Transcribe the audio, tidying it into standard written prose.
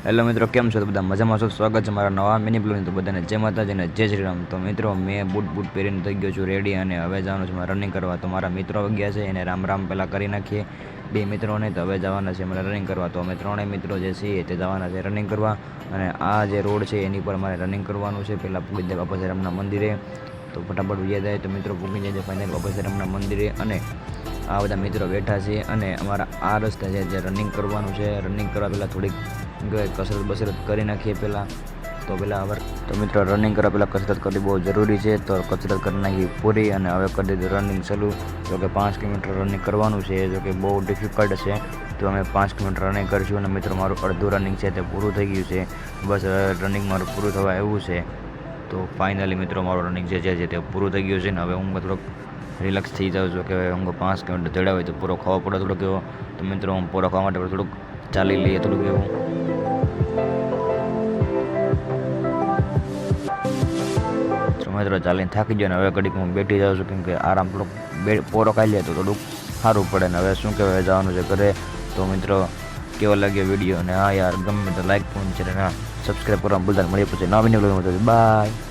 Hello મિત્રો, કેમ છો? તો બધા મજામાં છો? સ્વાગત છે મારા નવા મિની બ્લોગની. તો બધાને જય માતાજી અને જય શ્રી રામ. તો મિત્રો, મેં બૂટ પહેરીને થઈ ગયો છું રેડી અને હવે જવાનું છે મારે રનિંગ કરવા. તો મારા મિત્રો ગયા છે એને રામ રામ પહેલાં કરી નાખીએ બે મિત્રોને. તો હવે જવાના છે મારે રનિંગ કરવા. તો અમે ત્રણેય મિત્રો જે છીએ તે જવાના છે રનિંગ કરવા. અને આ જે રોડ છે એની પર મારે રનિંગ કરવાનું છે. પહેલાં પૂગી જાય બાપા સીરામના મંદિરે. તો ફટાફટ વ્યા જાય તો મિત્રો પૂગી જાય ફાઇનલ બાપા સીરામના મંદિરે. અને આ બધા મિત્રો બેઠા છે અને અમારા આ રસ્તે છે જે રનિંગ કરવાનું છે. રનિંગ કરવા પહેલાં થોડીક કસરત બસરત કરી નાખીએ પહેલાં. તો મિત્રો રનિંગ કરવા પહેલાં કસરત કરવી બહુ જરૂરી છે. તો કસરત કરી નાખી પૂરી અને હવે કરી દીધું રનિંગ ચાલુ. જો કે 5 કિલોમીટર રનિંગ કરવાનું છે, જો કે બહુ ડિફિકલ્ટ છે. તો અમે 5 કિલોમીટર રનિંગ કરીશું અને મિત્રો મારું અડધું રનિંગ છે તે પૂરું થઈ ગયું છે. બસ રનિંગ મારું પૂરું થવા એવું છે. તો ફાઇનલી મિત્રો મારું રનિંગ જે છે તે પૂરું થઈ ગયું છે ને હવે હું થોડોક રિલેક્સ થઈ જાઉં છું કે હું 5 કિલોમીટર દોડ્યા હોય તો પૂરો ખાવા પડે થોડોક એવો. તો મિત્રો હું પૂરો ખાવા માટે થોડુંક ચાલી લઈએ થોડુંક એવું. મિત્રો ચાલીને થાકી ગયો ને હવે ઘડીક હું બેઠી જાઉં છું કેમ કે આરામ થોડોક પોરો ખાઈ લે તો થોડુંક સારું પડે ને હવે શું કહેવાય જવાનું છે ઘરે. તો મિત્રો કેવો લાગ્યો વિડીયો અને હા યાર ગમે તો લાઈક ફોન છે ને સબસ્ક્રાઈબ કરવા ભૂલતા. મળીએ પછી નવા વિડીયો બાય.